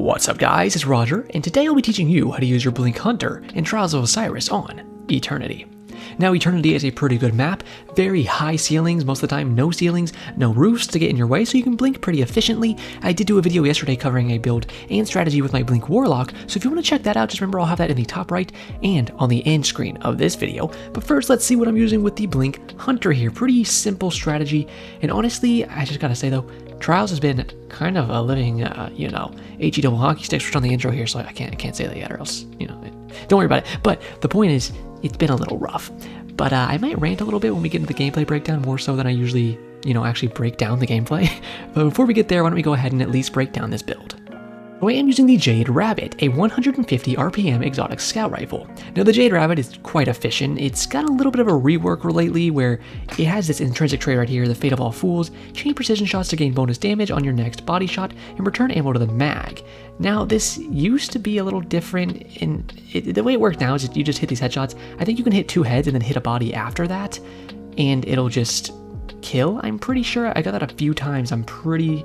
What's up guys, it's Roger, and today I'll be teaching you how to use your Blink Hunter in Trials of Osiris on Eternity. Now Eternity is a pretty good map, very high ceilings, most of the time no ceilings, no roofs to get in your way, so you can blink pretty efficiently. I did do a video yesterday covering a build and strategy with my Blink Warlock, so if you want to check that out, just remember I'll have that in the top right and on the end screen of this video. But first, let's see what I'm using with the Blink Hunter here. Pretty simple strategy, and honestly, I just gotta say though, Trials has been kind of a living, HE double hockey sticks, which on the intro here, so I can't say that yet, or else, don't worry about it. But the point is, it's been a little rough. But I might rant a little bit when we get into the gameplay breakdown, more so than I usually, actually break down the gameplay. But before we get there, why don't we go ahead and at least break down this build. So I am using the Jade Rabbit, a 150 RPM exotic scout rifle. Now the Jade Rabbit is quite efficient. It's got a little bit of a rework lately where it has this intrinsic trait right here, the Fate of All Fools, chain precision shots to gain bonus damage on your next body shot and return ammo to the mag. Now this used to be a little different, and the way it works now is you just hit these headshots. I think you can hit two heads and then hit a body after that, and it'll just kill. I'm pretty sure. I got that a few times. I'm pretty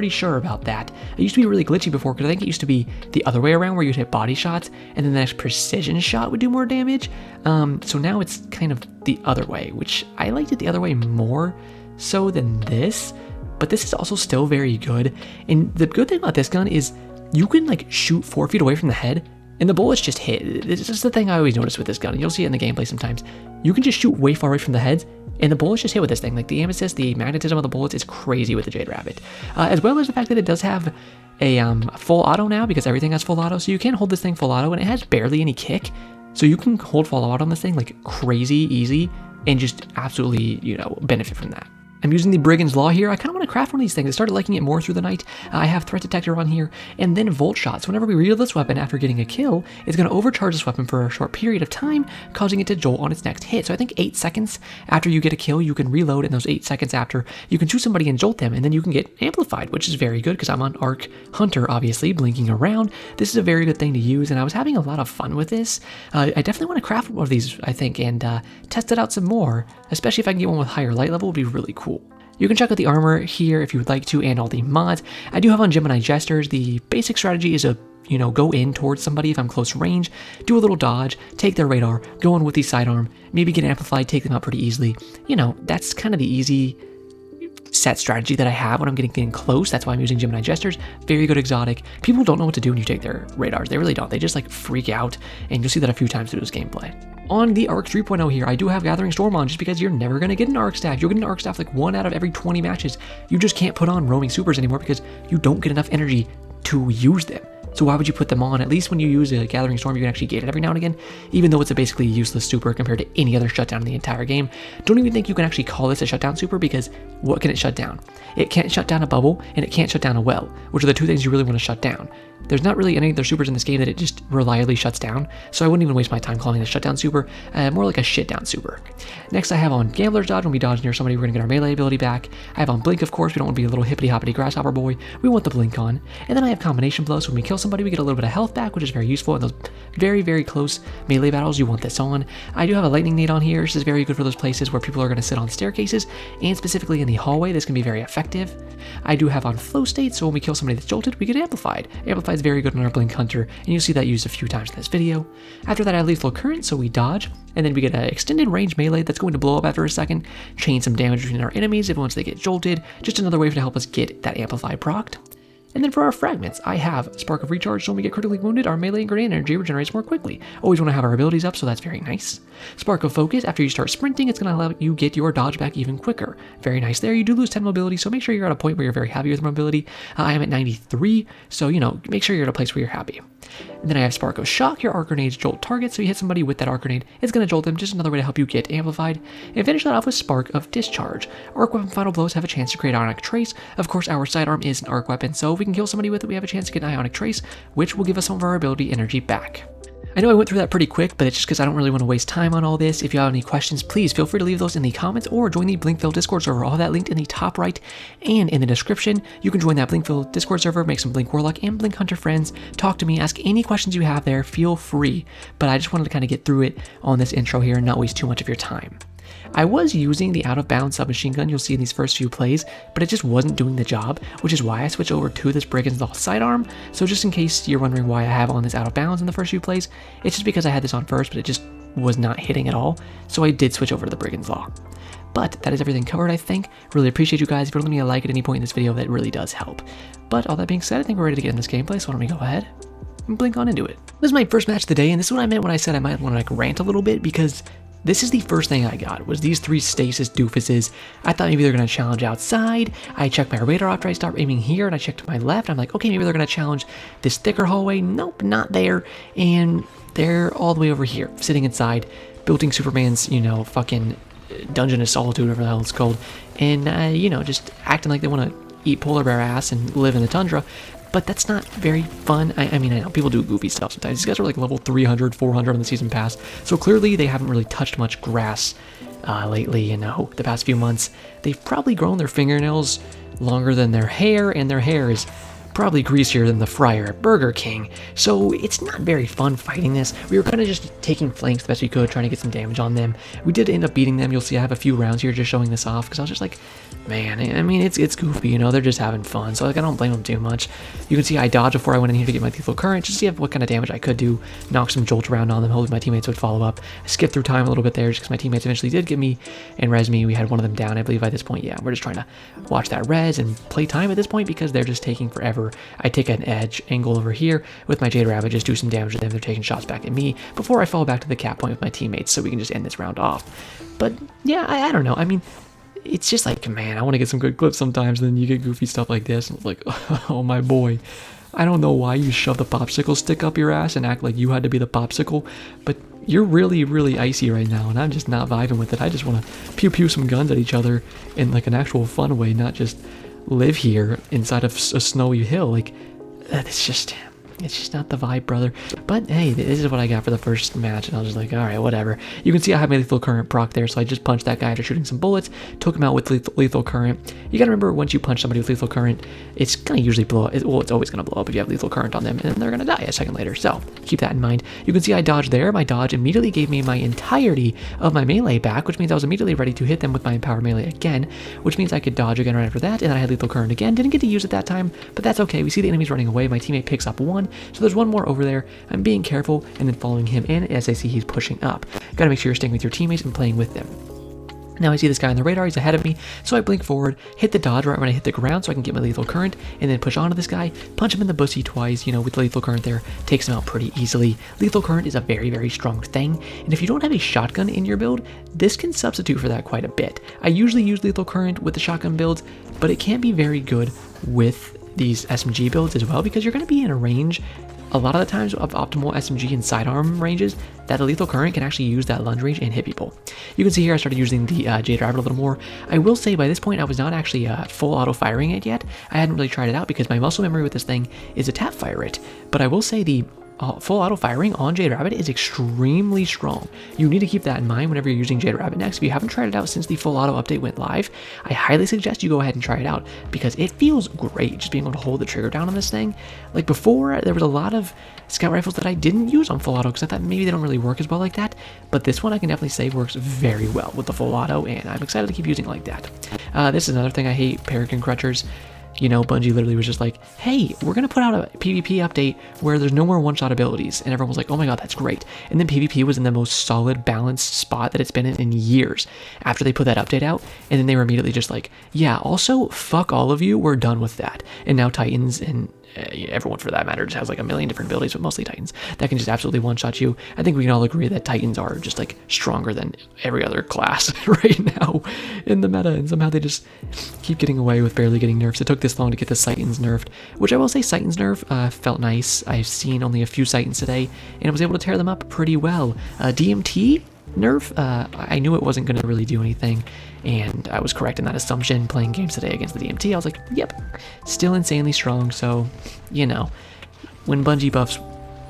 sure about that. It used to be really glitchy before because I think it used to be the other way around where you'd hit body shots and then the next precision shot would do more damage. So now it's kind of the other way, which I liked it the other way more so than this, but this is also still very good. And the good thing about this gun is you can shoot 4 feet away from the head and the bullets just hit. This is the thing I always notice with this gun, and you'll see it in the gameplay sometimes. You can just shoot way far away from the heads, and the bullets just hit with this thing. Like the amethyst, the magnetism of the bullets is crazy with the Jade Rabbit. As well as the fact that it does have a full auto now, because everything has full auto, so you can hold this thing full auto, and it has barely any kick. So you can hold full auto on this thing like crazy easy, and just absolutely, benefit from that. I'm using the Brigand's Law here. I kind of want to craft one of these things. I started liking it more through the night. I have Threat Detector on here, and then Volt Shot. So whenever we reload this weapon after getting a kill, it's going to overcharge this weapon for a short period of time, causing it to jolt on its next hit. So I think 8 seconds after you get a kill, you can reload, and those 8 seconds after, you can shoot somebody and jolt them, and then you can get amplified, which is very good because I'm on Arc Hunter, obviously, blinking around. This is a very good thing to use, and I was having a lot of fun with this. I definitely want to craft one of these, I think, and test it out some more, especially if I can get one with higher light level. Would be really cool. You can check out the armor here if you would like to, and all the mods. I do have on Gemini Jesters. The basic strategy is go in towards somebody if I'm close range, do a little dodge, take their radar, go in with the sidearm, maybe get amplified, take them out pretty easily. That's kind of the easy set strategy that I have when I'm getting close. That's why I'm using Gemini Jesters. Very good exotic. People don't know what to do when you take their radars. They really don't. They just freak out, and you'll see that a few times through this gameplay. On the Arc 3.0 here, I do have Gathering Storm on just because you're never going to get an Arc staff. You'll get an Arc staff 1 out of every 20 matches. You just can't put on roaming supers anymore because you don't get enough energy to use them. So why would you put them on? At least when you use a Gathering Storm, you can actually get it every now and again, even though it's a basically useless super compared to any other shutdown in the entire game. Don't even think you can actually call this a shutdown super, because what can it shut down? It can't shut down a bubble, and it can't shut down a well, which are the two things you really want to shut down. There's not really any other supers in this game that it just reliably shuts down, so I wouldn't even waste my time calling it a shutdown super, more like a shit down super. Next I have on Gambler's Dodge. When we dodge near somebody, we're going to get our melee ability back. I have on Blink, of course. We don't want to be a little hippity hoppity grasshopper boy. We want the Blink on. And then I have Combination Blow, so when we kill somebody, we get a little bit of health back, which is very useful in those very, very close melee battles. You want this on. I do have a Lightning Nade on here. This is very good for those places where people are going to sit on staircases, and specifically in the hallway, this can be very effective. I do have on Flow State, so when we kill somebody that's jolted, we get Amplified. Amplified is very good on our Blink Hunter, and you'll see that used a few times in this video. After that, I have Lethal Current, so we dodge, and then we get an extended range melee that's going to blow up after a second, chain some damage between our enemies if once they get jolted, just another way to help us get that Amplify procced. And then for our fragments, I have Spark of Recharge, so when we get critically wounded, our melee and grenade energy regenerates more quickly. Always want to have our abilities up, so that's very nice. Spark of Focus, after you start sprinting, it's going to allow you get your dodge back even quicker. Very nice there. You do lose 10 mobility, so make sure you're at a point where you're very happy with mobility. I am at 93, so make sure you're at a place where you're happy. And then I have Spark of Shock. Your arc grenades jolt targets, so you hit somebody with that arc grenade, it's going to jolt them, just another way to help you get amplified. And finish that off with Spark of Discharge. Arc weapon final blows have a chance to create Ionic Trace. Of course, our sidearm is an arc weapon, so if we can kill somebody with it, we have a chance to get an Ionic Trace, which will give us some of our ability energy back. I know I went through that pretty quick, but it's just because I don't really want to waste time on all this. If you have any questions, please feel free to leave those in the comments or join the Blinkville Discord server. All that linked in the top right and in the description. You can join that Blinkville Discord server, make some Blink Warlock and Blink Hunter friends, talk to me, ask any questions you have there, feel free. But I just wanted to kind of get through it on this intro here and not waste too much of your time. I was using the out-of-bounds submachine gun you'll see in these first few plays, but it just wasn't doing the job, which is why I switched over to this Brigand's Law sidearm. So just in case you're wondering why I have on this out-of-bounds in the first few plays, it's just because I had this on first, but it just was not hitting at all, so I did switch over to the Brigand's Law. But that is everything covered, I think. Really appreciate you guys. If you're leaving me a like at any point in this video, that really does help. But all that being said, I think we're ready to get in this gameplay, so why don't we go ahead and blink on into it. This is my first match of the day, and this is what I meant when I said I might want to like rant a little bit, because this is the first thing I got, was these 3 stasis doofuses. I thought maybe they're going to challenge outside. I checked my radar after I stopped aiming here, and I checked to my left. I'm like, okay, maybe they're going to challenge this thicker hallway. Nope, not there. And they're all the way over here, sitting inside, building Superman's, you know, fucking Dungeon of Solitude, whatever the hell it's called. And, you know, just acting like they want to eat polar bear ass and live in the tundra. But that's not very fun. I mean, I know people do goofy stuff sometimes. These guys are like level 300, 400 on the season pass. So clearly they haven't really touched much grass lately, you know, the past few months. They've probably grown their fingernails longer than their hair, and their hair is probably greasier than the fryer at Burger King. So it's not very fun fighting this. We were kind of just taking flanks the best we could, trying to get some damage on them. We did end up beating them. You'll see I have a few rounds here just showing this off, because I was just like, man, I mean, it's goofy, you know, they're just having fun. So like, I don't blame them too much. You can see I dodged before I went in here to get my lethal current, just to see what kind of damage I could do, knock some jolts around on them, hopefully my teammates would follow up. I skipped through time a little bit there, just because my teammates eventually did get me and res me. We had one of them down, I believe, at this point. Yeah, we're just trying to watch that res and play time at this point, because they're just taking forever. I take an edge angle over here with my Jade Rabbit, just do some damage to them. They're taking shots back at me before I fall back to the cap point with my teammates, so we can just end this round off. But yeah, I don't know. I mean, it's just like, man, I want to get some good clips sometimes, and then you get goofy stuff like this, and it's like, oh my boy. I don't know why you shove the popsicle stick up your ass and act like you had to be the popsicle, but you're really, really icy right now, and I'm just not vibing with it. I just want to pew-pew some guns at each other in like an actual fun way, not just live here inside of a snowy hill. Like, it's just not the vibe, brother. But hey, this is what I got for the first match, and I was just like, all right, whatever. You can see I have my lethal current proc there, so I just punched that guy after shooting some bullets, took him out with lethal current. You gotta remember, once you punch somebody with lethal current, it's gonna usually blow up. Well, it's always gonna blow up if you have lethal current on them, and then they're gonna die a second later. So keep that in mind. You can see I dodged there. My dodge immediately gave me my entirety of my melee back, which means I was immediately ready to hit them with my empower melee again, which means I could dodge again right after that, and then I had lethal current again. Didn't get to use it that time, but that's okay. We see the enemies running away. My teammate picks up one, so there's one more over there. I'm being careful and then following him in as I see he's pushing up. Gotta make sure you're staying with your teammates and playing with them. Now I see this guy on the radar, he's ahead of me, so I blink forward, hit the dodge right when I hit the ground so I can get my lethal current, and then push onto this guy, punch him in the bussy twice, you know, with the lethal current there, takes him out pretty easily. Lethal current is a very, very strong thing, and if you don't have a shotgun in your build, this can substitute for that quite a bit. I usually use lethal current with the shotgun builds, but it can be very good with these SMG builds as well, because you're going to be in a range a lot of the times of optimal SMG and sidearm ranges that a lethal current can actually use that lunge range and hit people. You can see here I started using the Jade Rabbit a little more. I will say by this point I was not actually full auto firing it yet. I hadn't really tried it out because my muscle memory with this thing is to tap fire it. But I will say the full auto firing on Jade Rabbit is extremely strong. You need to keep that in mind whenever you're using Jade Rabbit next. If you haven't tried it out since the full auto update went live, I highly suggest you go ahead and try it out, because it feels great just being able to hold the trigger down on this thing. Like before, there was a lot of scout rifles that I didn't use on full auto because I thought maybe they don't really work as well like that, but this one I can definitely say works very well with the full auto, and I'm excited to keep using it like that. This is another thing I hate, Peregrine Crutchers. You know, Bungie literally was just like, hey, we're going to put out a PvP update where there's no more one-shot abilities. And everyone was like, oh my god, that's great. And then PvP was in the most solid, balanced spot that it's been in years after they put that update out. And then they were immediately just like, yeah, also, fuck all of you, we're done with that. And now Titans and everyone for that matter just has like a million different abilities, but mostly Titans that can just absolutely one-shot you. I think we can all agree that Titans are just like stronger than every other class right now in the meta, and somehow they just keep getting away with barely getting nerfs. It took this long to get the Titans nerfed, which I will say Titans nerf felt nice. I've seen only a few Titans today, and I was able to tear them up pretty well. DMT nerf, I knew it wasn't going to really do anything, and I was correct in that assumption playing games today against the DMT. I was like, yep, still insanely strong. So, you know, when Bungie buffs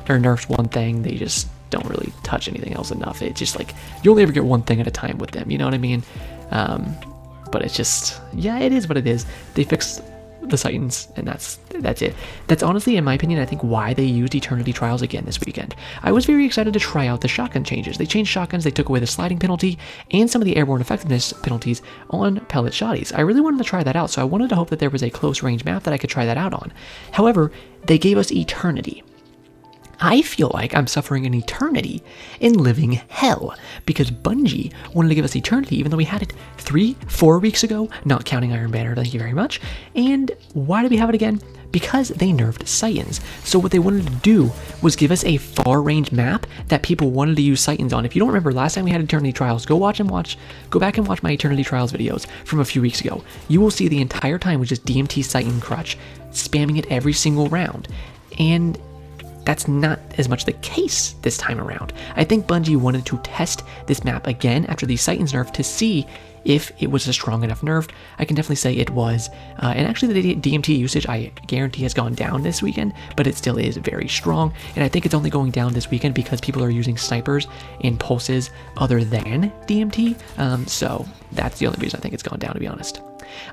or nerfs one thing, they just don't really touch anything else enough. It's just like, you only ever get one thing at a time with them, you know what I mean? But it's just, yeah, it is what it is. They fixed the Titans, and that's it. That's honestly, in my opinion, I think why they used Eternity Trials again this weekend. I was very excited to try out the shotgun changes. They changed shotguns, they took away the sliding penalty, and some of the airborne effectiveness penalties on pellet shotties. I really wanted to try that out, so I wanted to hope that there was a close range map that I could try that out on. However, they gave us Eternity. I feel like I'm suffering an eternity in living hell because Bungie wanted to give us Eternity even though we had it 3-4 weeks ago, not counting Iron Banner, thank you very much. And why did we have it again? Because they nerfed Titans. So what they wanted to do was give us a far range map that people wanted to use Titans on. If you don't remember, last time we had Eternity Trials, go back and watch my Eternity Trials videos from a few weeks ago. You will see the entire time was just DMT Titan crutch, spamming it every single round. And that's not as much the case this time around. I think Bungie wanted to test this map again after the Titans nerf to see if it was a strong enough nerf. I can definitely say it was. And actually the DMT usage, I guarantee, has gone down this weekend, but it still is very strong. And I think it's only going down this weekend because people are using snipers and pulses other than DMT. So that's the only reason I think it's gone down, to be honest.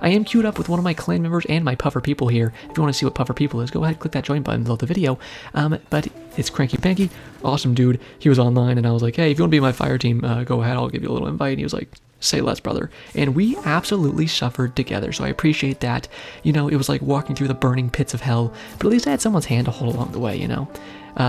I am queued up with one of my clan members and my puffer people here. If you want to see what puffer people is, go ahead, click that join button below the video. But it's Cranky Panky, awesome dude. He was online and I was like, hey, if you want to be my fire team, go ahead, I'll give you a little invite. And he was like, say less, brother. And we absolutely suffered together, so I appreciate that. You know, it was like walking through the burning pits of hell, but at least I had someone's hand to hold along the way, you know.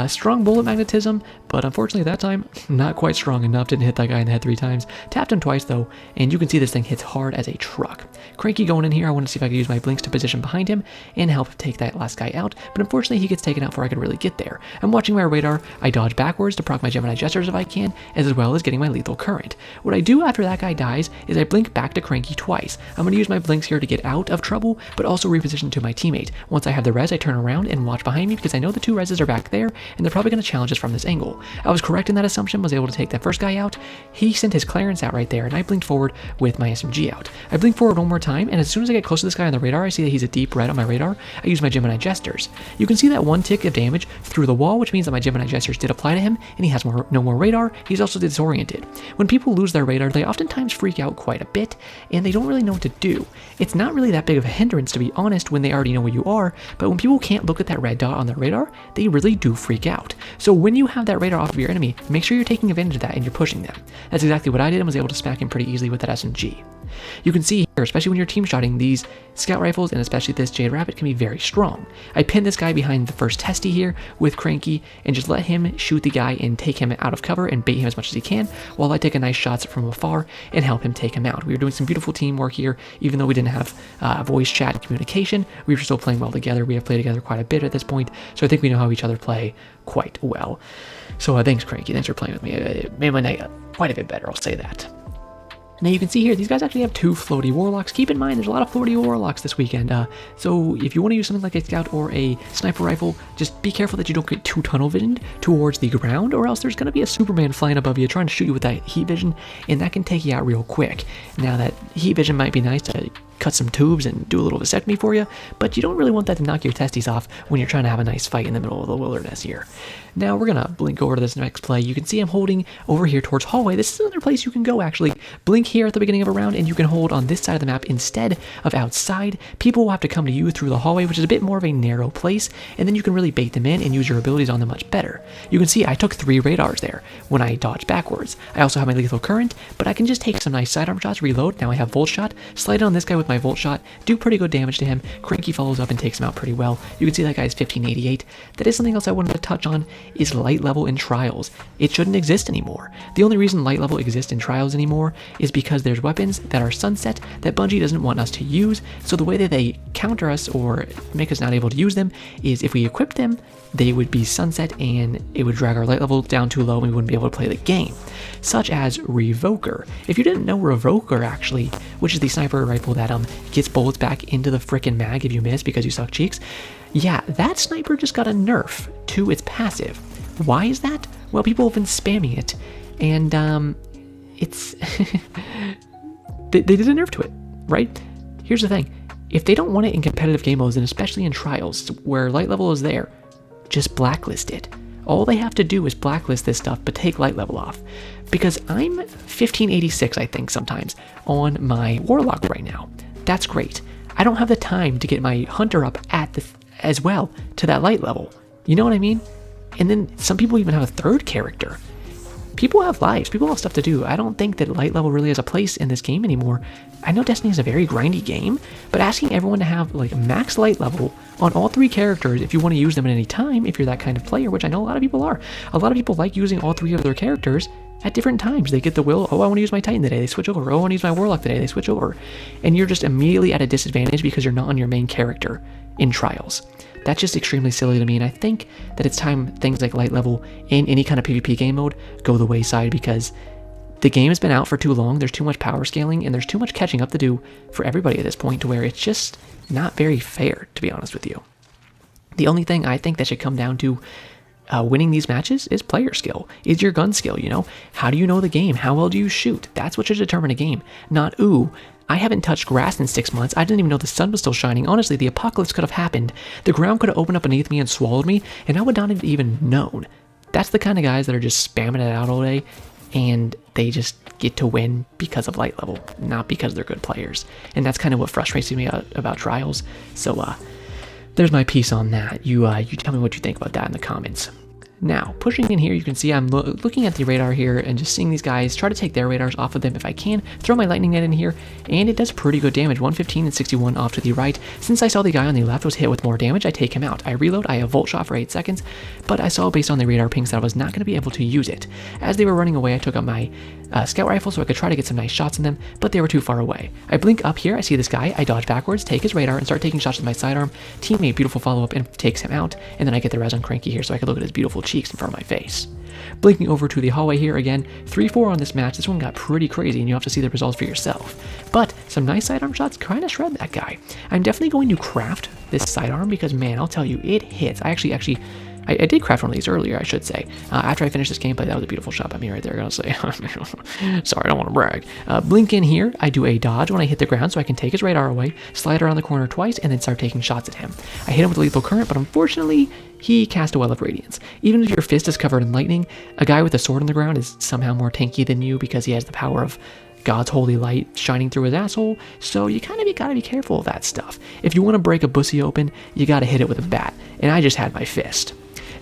Strong bullet magnetism, but unfortunately that time, not quite strong enough. Didn't hit that guy in the head 3 times. Tapped him twice though, and you can see this thing hits hard as a truck. Cranky going in here, I want to see if I could use my blinks to position behind him and help take that last guy out, but unfortunately he gets taken out before I could really get there. I'm watching my radar, I dodge backwards to proc my Gemini Gestures if I can, as well as getting my lethal current. What I do after that guy dies is I blink back to Cranky twice. I'm going to use my blinks here to get out of trouble, but also reposition to my teammate. Once I have the res, I turn around and watch behind me because I know the 2 reses are back there, and they're probably going to challenge us from this angle. I was correct in that assumption, was able to take that first guy out. He sent his clearance out right there, and I blinked forward with my SMG out. I blink forward one more time, and as soon as I get close to this guy on the radar, I see that he's a deep red on my radar. I use my Gemini Gestures. You can see that 1 tick of damage through the wall, which means that my Gemini Gestures did apply to him, and he has no more radar. He's also disoriented. When people lose their radar, they oftentimes freak out quite a bit, and they don't really know what to do. It's not really that big of a hindrance, to be honest, when they already know where you are, but when people can't look at that red dot on their radar, they really do freak out. So when you have that radar off of your enemy, make sure you're taking advantage of that and you're pushing them. That's exactly what I did and was able to smack him pretty easily with that SMG. You can see here, especially when you're team shotting, these scout rifles and especially this Jade Rabbit can be very strong. I pinned this guy behind the first testy here with Cranky and just let him shoot the guy and take him out of cover and bait him as much as he can while I take a nice shots from afar and help him take him out. We were doing some beautiful teamwork here, even though we didn't have voice chat communication. We were still playing well together. We have played together quite a bit at this point, so I think we know how each other play quite well. So thanks, Cranky. Thanks for playing with me. It made my night quite a bit better, I'll say that. Now you can see here, these guys actually have 2 floaty warlocks. Keep in mind, there's a lot of floaty warlocks this weekend. So if you want to use something like a scout or a sniper rifle, just be careful that you don't get too tunnel visioned towards the ground, or else there's going to be a Superman flying above you trying to shoot you with that heat vision, and that can take you out real quick. Now that heat vision might be nice to cut some tubes and do a little vasectomy for you, but you don't really want that to knock your testes off when you're trying to have a nice fight in the middle of the wilderness here. Now we're gonna blink over to this next play. You can see I'm holding over here towards hallway. This is another place you can go actually. Blink here at the beginning of a round and you can hold on this side of the map instead of outside. People will have to come to you through the hallway, which is a bit more of a narrow place, and then you can really bait them in and use your abilities on them much better. You can see I took 3 radars there when I dodged backwards. I also have my lethal current, but I can just take some nice sidearm shots, reload. Now I have volt shot, slide on this guy with my volt shot, do pretty good damage to him. Cranky follows up and takes him out pretty well. You can see that guy's 1588. That is something else I wanted to touch on, is light level in trials. It shouldn't exist anymore. The only reason light level exists in trials anymore is because there's weapons that are sunset that Bungie doesn't want us to use, so the way that they counter us or make us not able to use them is if we equip them, they would be sunset and it would drag our light level down too low and we wouldn't be able to play the game. Such as Revoker. If you didn't know Revoker actually, which is the sniper rifle that gets bullets back into the frickin' mag if you miss because you suck cheeks, yeah, that sniper just got a nerf to its passive. Why is that? Well, people have been spamming it, and it's they did a nerf to it, right? Here's the thing. If they don't want it in competitive game modes, and especially in trials where light level is there, just blacklist it. All they have to do is blacklist this stuff, but take light level off. Because I'm 1586, I think, sometimes, on my Warlock right now. That's great. I don't have the time to get my hunter up as well to that light level. You know what I mean? And then some people even have a third character. People have lives, people have stuff to do. I don't think that light level really has a place in this game anymore. I know Destiny is a very grindy game, but asking everyone to have like max light level on all 3 characters if you want to use them at any time, if you're that kind of player, which I know a lot of people are. A lot of people like using all 3 of their characters at different times. They get the will, oh, I want to use my Titan today, they switch over. Oh, I want to use my Warlock today, they switch over. And you're just immediately at a disadvantage because you're not on your main character in Trials. That's just extremely silly to me, and I think that it's time things like light level in any kind of PvP game mode go the wayside, because the game has been out for too long, there's too much power scaling, and there's too much catching up to do for everybody at this point to where it's just not very fair, to be honest with you. The only thing I think that should come down to winning these matches is player skill, is your gun skill, you know? How do you know the game? How well do you shoot? That's what should determine a game, not, ooh, I haven't touched grass in 6 months. I didn't even know the sun was still shining. Honestly, the apocalypse could have happened. The ground could have opened up beneath me and swallowed me, and I would not have even known. That's the kind of guys that are just spamming it out all day, and they just get to win because of light level, not because they're good players. And that's kind of what frustrates me about Trials. So, there's my piece on that. You tell me what you think about that in the comments. Now, pushing in here, you can see I'm looking at the radar here and just seeing these guys, try to take their radars off of them if I can, throw my lightning net in here, and it does pretty good damage, 115 and 61 off to the right. Since I saw the guy on the left was hit with more damage, I take him out. I reload, I have volt shot for 8 seconds, but I saw based on the radar pings that I was not going to be able to use it. As they were running away, I took out my scout rifle so I could try to get some nice shots in them, but they were too far away. I blink up here, I see this guy, I dodge backwards, take his radar, and start taking shots with my sidearm. Teammate, beautiful follow-up, and takes him out, and then I get the res on Cranky here so I can look at his beautiful cheeks in front of my face. Blinking over to the hallway here again, 3-4 on this match. This one got pretty crazy, and you have to see the results for yourself. But some nice sidearm shots kind of shred that guy. I'm definitely going to craft this sidearm because, man, I'll tell you, it hits. I did craft one of these earlier, I should say. After I finished this gameplay, that was a beautiful shot by me right there, I gotta say. Sorry, I don't want to brag. Blink in here, I do a dodge when I hit the ground so I can take his radar away, slide around the corner twice, and then start taking shots at him. I hit him with a lethal current, but unfortunately, he cast a well of radiance. Even if your fist is covered in lightning, a guy with a sword on the ground is somehow more tanky than you because he has the power of God's holy light shining through his asshole, so you kind of gotta be careful of that stuff. If you want to break a bussy open, you gotta hit it with a bat, and I just had my fist.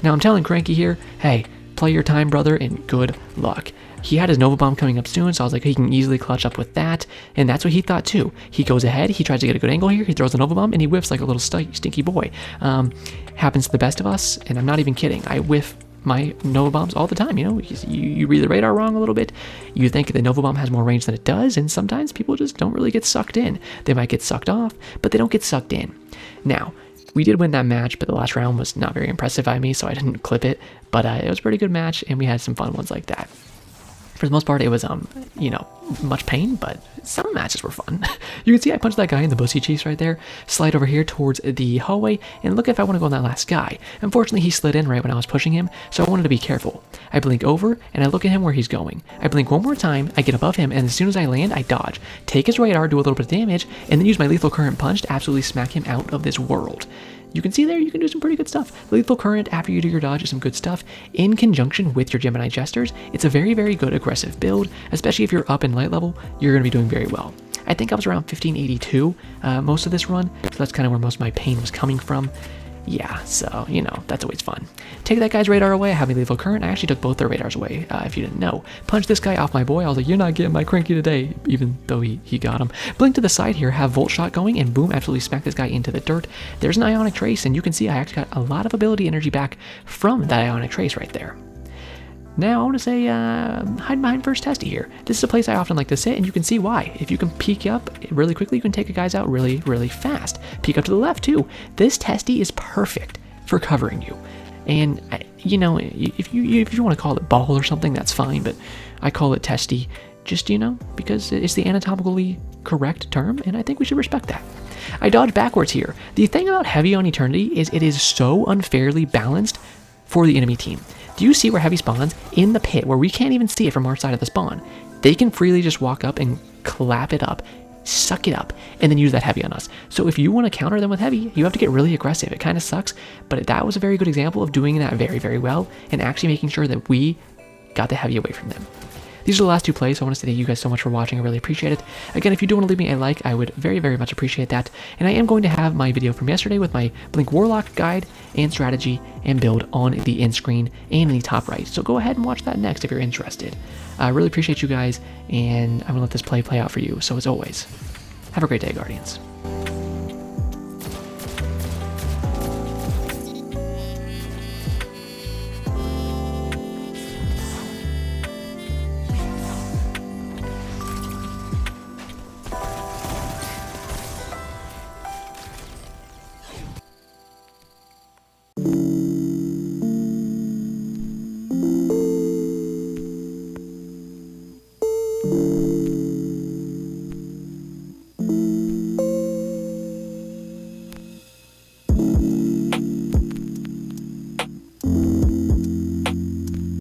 Now I'm telling Cranky here, hey, play your time, brother, and good luck. He had his Nova Bomb coming up soon, so I was like, he can easily clutch up with that, and that's what he thought too. He goes ahead, he tries to get a good angle here, he throws a Nova Bomb, and he whiffs like a little stinky boy. Happens to the best of us, and I'm not even kidding. I whiff my Nova Bombs all the time, you know? You read the radar wrong a little bit, you think the Nova Bomb has more range than it does, and sometimes people just don't really get sucked in. They might get sucked off, but they don't get sucked in. Now, we did win that match, but the last round was not very impressive by me, so I didn't clip it, but it was a pretty good match, and we had some fun ones like that. For the most part, it was, much pain, but some matches were fun. You can see I punched that guy in the bussy cheeks right there, slide over here towards the hallway, and look if I want to go on that last guy. Unfortunately, he slid in right when I was pushing him, so I wanted to be careful. I blink over, and I look at him where he's going. I blink one more time, I get above him, and as soon as I land, I dodge, take his radar, do a little bit of damage, and then use my lethal current punch to absolutely smack him out of this world. You can see there, you can do some pretty good stuff. Lethal current after you do your dodge is some good stuff. In conjunction with your Gemini Jesters, it's a very, very good aggressive build, especially if you're up in light level, you're going to be doing very well. I think I was around 1582 most of this run, so that's kind of where most of my pain was coming from. Yeah, so, that's always fun. Take that guy's radar away, I have my lethal current. I actually took both their radars away, if you didn't know. Punch this guy off my boy, I was like, you're not getting my Cranky today, even though he got him. Blink to the side here, have Volt Shot going, and boom, absolutely smack this guy into the dirt. There's an Ionic Trace, and you can see I actually got a lot of ability energy back from that Ionic Trace right there. Now, I want to say, hide behind first testy here. This is a place I often like to sit, and you can see why. If you can peek up really quickly, you can take a guys out really, really fast. Peek up to the left, too. This testy is perfect for covering you. And, if you want to call it ball or something, that's fine, but I call it testy just, because it's the anatomically correct term, and I think we should respect that. I dodge backwards here. The thing about Heavy on Eternity is it is so unfairly balanced for the enemy team. Do you see where Heavy spawns? In the pit, where we can't even see it from our side of the spawn. They can freely just walk up and clap it up, suck it up, and then use that Heavy on us. So if you want to counter them with Heavy, you have to get really aggressive. It kind of sucks, but that was a very good example of doing that very, very well, and actually making sure that we got the Heavy away from them. these are the last 2 plays, so I want to say thank you guys so much for watching. I really appreciate it. Again, if you do want to leave me a like, I would very, very much appreciate that. And I am going to have my video from yesterday with my Blink Warlock guide and strategy and build on the end screen and in the top right. So go ahead and watch that next if you're interested. I really appreciate you guys, and I'm going to let this play out for you. So as always, have a great day, Guardians.